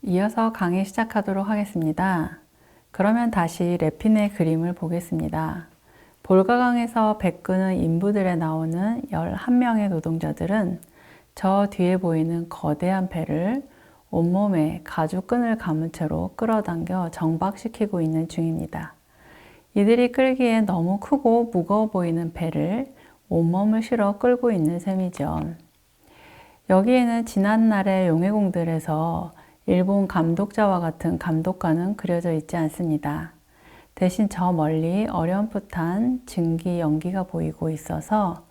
이어서 강의 시작하도록 하겠습니다. 그러면 다시 래핀의 그림을 보겠습니다. 볼가강에서 베끄는 인부들에 나오는 11명의 노동자들은 저 뒤에 보이는 거대한 배를 온몸에 가죽끈을 감은 채로 끌어당겨 정박시키고 있는 중입니다. 이들이 끌기에 너무 크고 무거워 보이는 배를 온몸을 실어 끌고 있는 셈이죠. 여기에는 지난날의 용해공들에서 일본 감독자와 같은 감독관은 그려져 있지 않습니다. 대신 저 멀리 어렴풋한 증기 연기가 보이고 있어서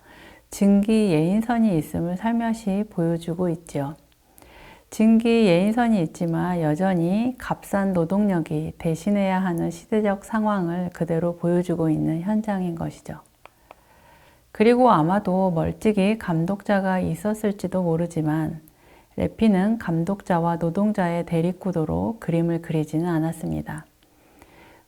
증기 예인선이 있음을 살며시 보여주고 있죠. 증기 예인선이 있지만 여전히 값싼 노동력이 대신해야 하는 시대적 상황을 그대로 보여주고 있는 현장인 것이죠. 그리고 아마도 멀찍이 감독자가 있었을지도 모르지만 래핀은 감독자와 노동자의 대립구도로 그림을 그리지는 않았습니다.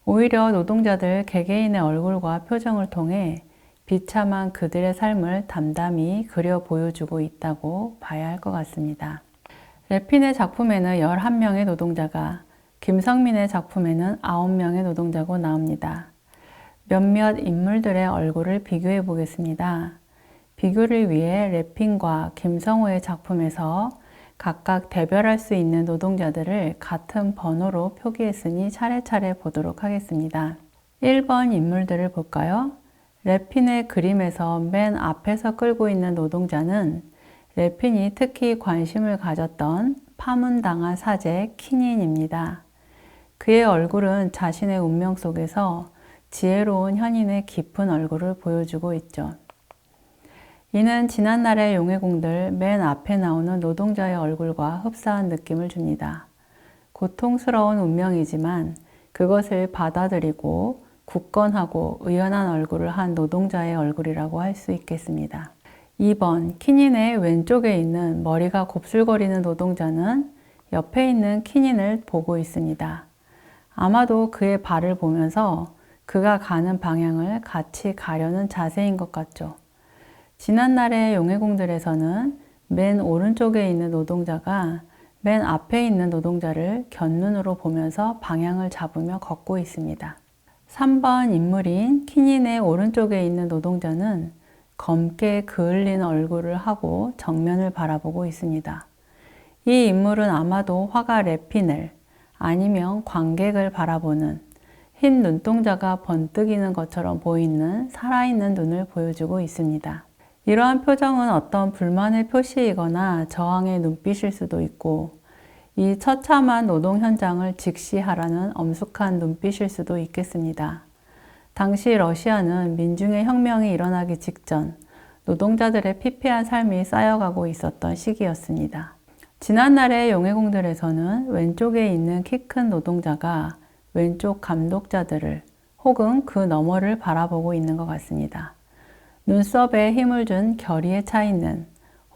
오히려 노동자들 개개인의 얼굴과 표정을 통해 비참한 그들의 삶을 담담히 그려 보여주고 있다고 봐야 할 것 같습니다. 래핀의 작품에는 11명의 노동자가, 김성민의 작품에는 9명의 노동자고 나옵니다. 몇몇 인물들의 얼굴을 비교해 보겠습니다. 비교를 위해 래핀과 김성호의 작품에서 각각 대별할 수 있는 노동자들을 같은 번호로 표기했으니 차례차례 보도록 하겠습니다. 1번 인물들을 볼까요? 래핀의 그림에서 맨 앞에서 끌고 있는 노동자는 래핀이 특히 관심을 가졌던 파문당한 사제 키닌입니다. 그의 얼굴은 자신의 운명 속에서 지혜로운 현인의 깊은 얼굴을 보여주고 있죠. 이는 지난날의 용해공들 맨 앞에 나오는 노동자의 얼굴과 흡사한 느낌을 줍니다. 고통스러운 운명이지만 그것을 받아들이고 굳건하고 의연한 얼굴을 한 노동자의 얼굴이라고 할 수 있겠습니다. 2번, 키닌의 왼쪽에 있는 머리가 곱슬거리는 노동자는 옆에 있는 키닌을 보고 있습니다. 아마도 그의 발을 보면서 그가 가는 방향을 같이 가려는 자세인 것 같죠. 지난날의 용해공들에서는 맨 오른쪽에 있는 노동자가 맨 앞에 있는 노동자를 곁눈으로 보면서 방향을 잡으며 걷고 있습니다. 3번 인물인 키닌의 오른쪽에 있는 노동자는 검게 그을린 얼굴을 하고 정면을 바라보고 있습니다. 이 인물은 아마도 화가 래핀을 아니면 관객을 바라보는 흰 눈동자가 번뜩이는 것처럼 보이는 살아있는 눈을 보여주고 있습니다. 이러한 표정은 어떤 불만의 표시이거나 저항의 눈빛일 수도 있고 이 처참한 노동 현장을 직시하라는 엄숙한 눈빛일 수도 있겠습니다. 당시 러시아는 민중의 혁명이 일어나기 직전 노동자들의 피폐한 삶이 쌓여가고 있었던 시기였습니다. 지난날의 용해공들에서는 왼쪽에 있는 키 큰 노동자가 왼쪽 감독자들을 혹은 그 너머를 바라보고 있는 것 같습니다. 눈썹에 힘을 준 결의에 차 있는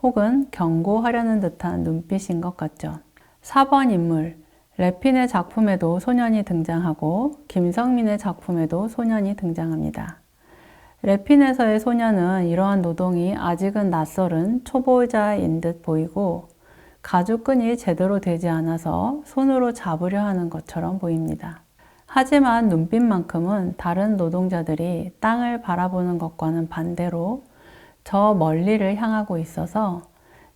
혹은 경고하려는 듯한 눈빛인 것 같죠. 4번 인물, 래핀의 작품에도 소년이 등장하고 김성민의 작품에도 소년이 등장합니다. 래핀에서의 소년은 이러한 노동이 아직은 낯설은 초보자인 듯 보이고 가죽끈이 제대로 되지 않아서 손으로 잡으려 하는 것처럼 보입니다. 하지만 눈빛만큼은 다른 노동자들이 땅을 바라보는 것과는 반대로 저 멀리를 향하고 있어서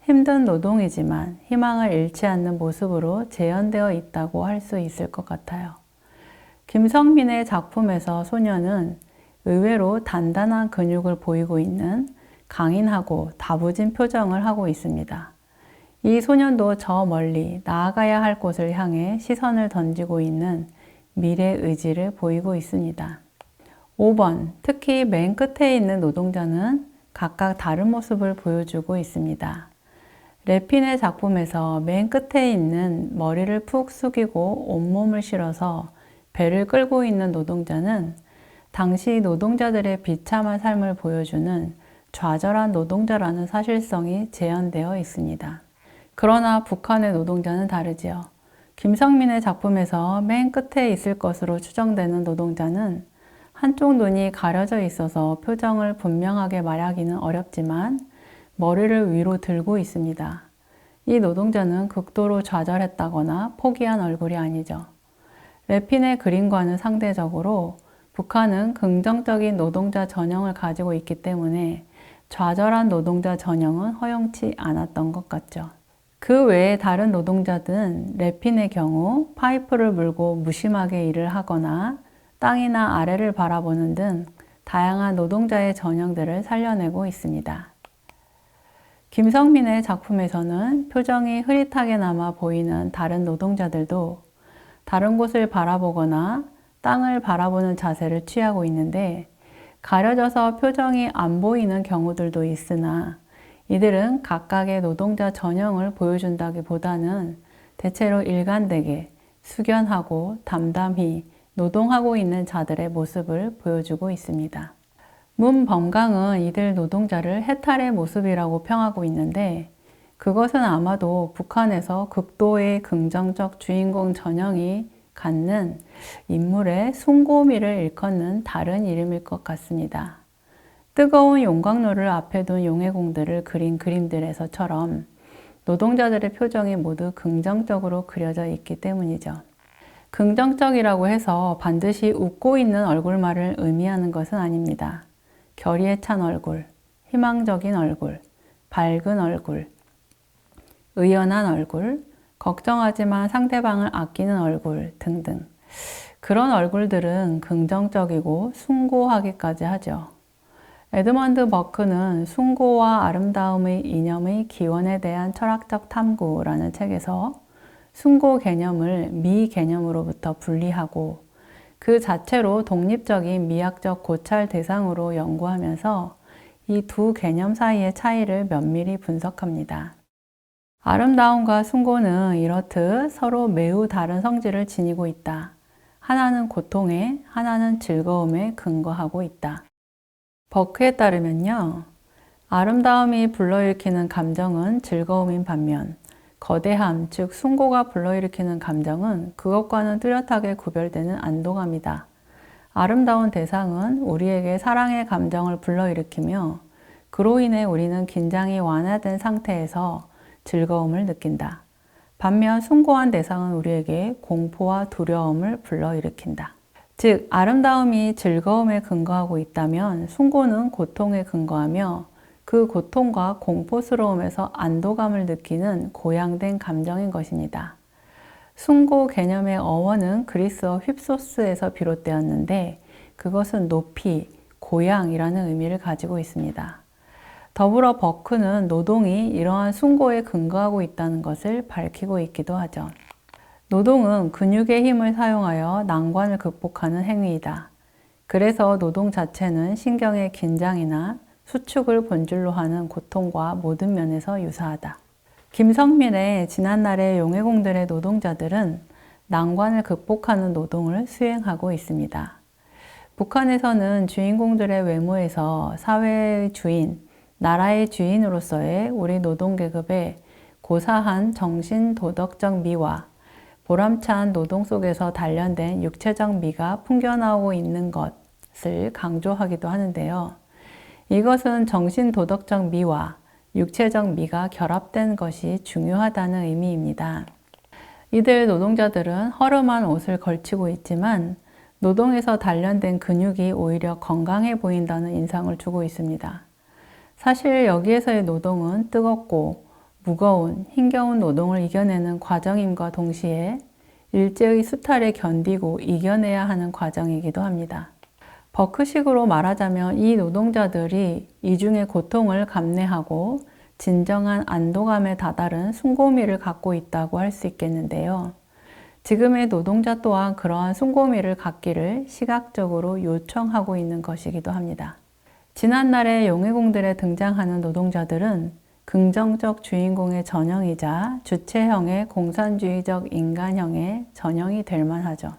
힘든 노동이지만 희망을 잃지 않는 모습으로 재현되어 있다고 할 수 있을 것 같아요. 김성민의 작품에서 소년은 의외로 단단한 근육을 보이고 있는 강인하고 다부진 표정을 하고 있습니다. 이 소년도 저 멀리 나아가야 할 곳을 향해 시선을 던지고 있는 미래 의지를 보이고 있습니다. 5번, 특히 맨 끝에 있는 노동자는 각각 다른 모습을 보여주고 있습니다. 래핀의 작품에서 맨 끝에 있는 머리를 푹 숙이고 온몸을 실어서 배를 끌고 있는 노동자는 당시 노동자들의 비참한 삶을 보여주는 좌절한 노동자라는 사실성이 재현되어 있습니다. 그러나 북한의 노동자는 다르지요. 김성민의 작품에서 맨 끝에 있을 것으로 추정되는 노동자는 한쪽 눈이 가려져 있어서 표정을 분명하게 말하기는 어렵지만 머리를 위로 들고 있습니다. 이 노동자는 극도로 좌절했다거나 포기한 얼굴이 아니죠. 랩핀의 그림과는 상대적으로 북한은 긍정적인 노동자 전형을 가지고 있기 때문에 좌절한 노동자 전형은 허용치 않았던 것 같죠. 그 외에 다른 노동자들은 랩핀의 경우 파이프를 물고 무심하게 일을 하거나 땅이나 아래를 바라보는 등 다양한 노동자의 전형들을 살려내고 있습니다. 김성민의 작품에서는 표정이 흐릿하게나마 보이는 다른 노동자들도 다른 곳을 바라보거나 땅을 바라보는 자세를 취하고 있는데 가려져서 표정이 안 보이는 경우들도 있으나 이들은 각각의 노동자 전형을 보여준다기보다는 대체로 일관되게 숙연하고 담담히 노동하고 있는 자들의 모습을 보여주고 있습니다. 문범강은 이들 노동자를 해탈의 모습이라고 평하고 있는데 그것은 아마도 북한에서 극도의 긍정적 주인공 전형이 갖는 인물의 숭고미를 일컫는 다른 이름일 것 같습니다. 뜨거운 용광로를 앞에 둔 용해공들을 그린 그림들에서처럼 노동자들의 표정이 모두 긍정적으로 그려져 있기 때문이죠. 긍정적이라고 해서 반드시 웃고 있는 얼굴만을 의미하는 것은 아닙니다. 결의에 찬 얼굴, 희망적인 얼굴, 밝은 얼굴, 의연한 얼굴, 걱정하지만 상대방을 아끼는 얼굴 등등 그런 얼굴들은 긍정적이고 숭고하기까지 하죠. 에드먼드 버크는 숭고와 아름다움의 이념의 기원에 대한 철학적 탐구라는 책에서 숭고 개념을 미 개념으로부터 분리하고 그 자체로 독립적인 미학적 고찰 대상으로 연구하면서 이 두 개념 사이의 차이를 면밀히 분석합니다. 아름다움과 숭고는 이렇듯 서로 매우 다른 성질을 지니고 있다. 하나는 고통에, 하나는 즐거움에 근거하고 있다. 버크에 따르면요. 아름다움이 불러일으키는 감정은 즐거움인 반면 거대함, 즉 숭고가 불러일으키는 감정은 그것과는 뚜렷하게 구별되는 안도감이다. 아름다운 대상은 우리에게 사랑의 감정을 불러일으키며 그로 인해 우리는 긴장이 완화된 상태에서 즐거움을 느낀다. 반면 숭고한 대상은 우리에게 공포와 두려움을 불러일으킨다. 즉, 아름다움이 즐거움에 근거하고 있다면 숭고는 고통에 근거하며 그 고통과 공포스러움에서 안도감을 느끼는 고양된 감정인 것입니다. 숭고 개념의 어원은 그리스어 휩소스에서 비롯되었는데 그것은 높이, 고양이라는 의미를 가지고 있습니다. 더불어 버크는 노동이 이러한 숭고에 근거하고 있다는 것을 밝히고 있기도 하죠. 노동은 근육의 힘을 사용하여 난관을 극복하는 행위이다. 그래서 노동 자체는 신경의 긴장이나 수축을 본질로 하는 고통과 모든 면에서 유사하다. 김성민의 지난날의 용해공들의 노동자들은 난관을 극복하는 노동을 수행하고 있습니다. 북한에서는 주인공들의 외모에서 사회의 주인, 나라의 주인으로서의 우리 노동계급의 고사한 정신-도덕적 미와 보람찬 노동 속에서 단련된 육체적 미가 풍겨나오고 있는 것을 강조하기도 하는데요. 이것은 정신-도덕적 미와 육체적 미가 결합된 것이 중요하다는 의미입니다. 이들 노동자들은 허름한 옷을 걸치고 있지만 노동에서 단련된 근육이 오히려 건강해 보인다는 인상을 주고 있습니다. 사실 여기에서의 노동은 뜨겁고 무거운, 힘겨운 노동을 이겨내는 과정임과 동시에 일제의 수탈에 견디고 이겨내야 하는 과정이기도 합니다. 버크식으로 말하자면 이 노동자들이 이중의 고통을 감내하고 진정한 안도감에 다다른 숭고미를 갖고 있다고 할 수 있겠는데요. 지금의 노동자 또한 그러한 숭고미를 갖기를 시각적으로 요청하고 있는 것이기도 합니다. 지난날의 용해공들에 등장하는 노동자들은 긍정적 주인공의 전형이자 주체형의 공산주의적 인간형의 전형이 될 만하죠.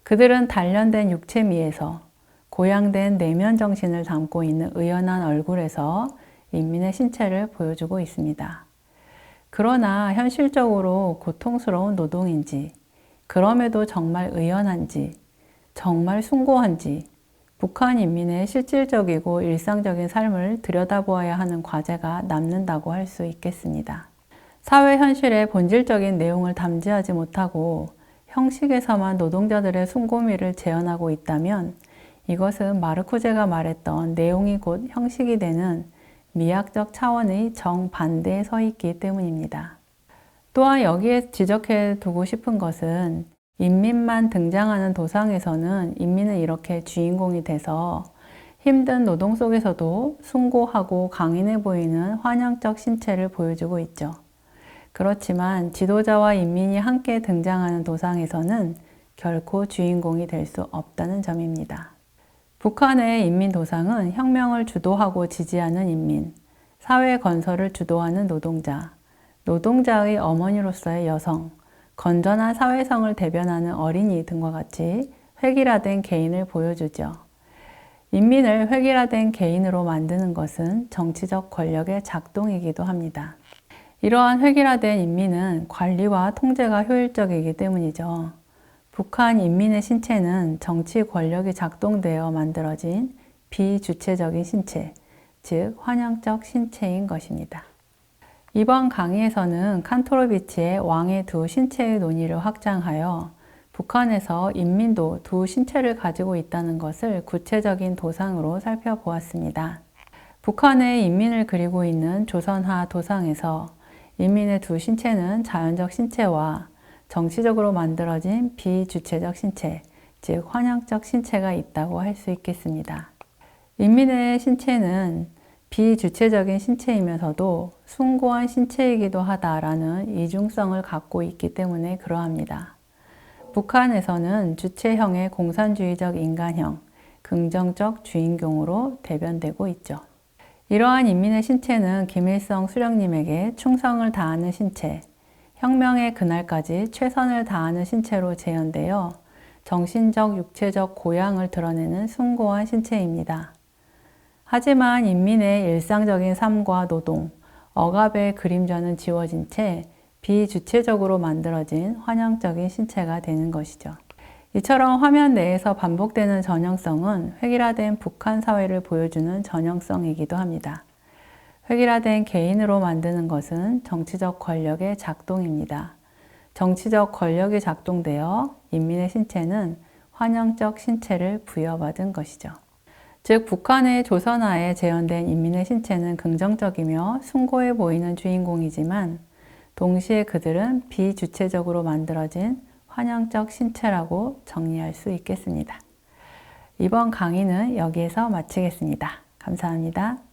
그들은 단련된 육체미에서 고양된 내면 정신을 담고 있는 의연한 얼굴에서 인민의 신체를 보여주고 있습니다. 그러나 현실적으로 고통스러운 노동인지, 그럼에도 정말 의연한지, 정말 숭고한지, 북한 인민의 실질적이고 일상적인 삶을 들여다보아야 하는 과제가 남는다고 할 수 있겠습니다. 사회 현실의 본질적인 내용을 담지하지 못하고 형식에서만 노동자들의 숭고미를 재현하고 있다면 이것은 마르쿠제가 말했던 내용이 곧 형식이 되는 미학적 차원의 정반대에 서 있기 때문입니다. 또한 여기에 지적해 두고 싶은 것은 인민만 등장하는 도상에서는 인민은 이렇게 주인공이 돼서 힘든 노동 속에서도 숭고하고 강인해 보이는 환영적 신체를 보여주고 있죠. 그렇지만 지도자와 인민이 함께 등장하는 도상에서는 결코 주인공이 될 수 없다는 점입니다. 북한의 인민도상은 혁명을 주도하고 지지하는 인민, 사회 건설을 주도하는 노동자, 노동자의 어머니로서의 여성, 건전한 사회성을 대변하는 어린이 등과 같이 획일화된 개인을 보여주죠. 인민을 획일화된 개인으로 만드는 것은 정치적 권력의 작동이기도 합니다. 이러한 획일화된 인민은 관리와 통제가 효율적이기 때문이죠. 북한 인민의 신체는 정치 권력이 작동되어 만들어진 비주체적인 신체, 즉 환영적 신체인 것입니다. 이번 강의에서는 칸토로비치의 왕의 두 신체의 논의를 확장하여 북한에서 인민도 두 신체를 가지고 있다는 것을 구체적인 도상으로 살펴보았습니다. 북한의 인민을 그리고 있는 조선화 도상에서 인민의 두 신체는 자연적 신체와 정치적으로 만들어진 비주체적 신체, 즉 환영적 신체가 있다고 할 수 있겠습니다. 인민의 신체는 비주체적인 신체이면서도 숭고한 신체이기도 하다라는 이중성을 갖고 있기 때문에 그러합니다. 북한에서는 주체형의 공산주의적 인간형, 긍정적 주인공으로 대변되고 있죠. 이러한 인민의 신체는 김일성 수령님에게 충성을 다하는 신체, 혁명의 그날까지 최선을 다하는 신체로 재현되어 정신적, 육체적 고양을 드러내는 숭고한 신체입니다. 하지만 인민의 일상적인 삶과 노동, 억압의 그림자는 지워진 채 비주체적으로 만들어진 환영적인 신체가 되는 것이죠. 이처럼 화면 내에서 반복되는 전형성은 획일화된 북한 사회를 보여주는 전형성이기도 합니다. 획일화된 개인으로 만드는 것은 정치적 권력의 작동입니다. 정치적 권력이 작동되어 인민의 신체는 환영적 신체를 부여받은 것이죠. 즉 북한의 조선화에 재현된 인민의 신체는 긍정적이며 숭고해 보이는 주인공이지만 동시에 그들은 비주체적으로 만들어진 환영적 신체라고 정리할 수 있겠습니다. 이번 강의는 여기에서 마치겠습니다. 감사합니다.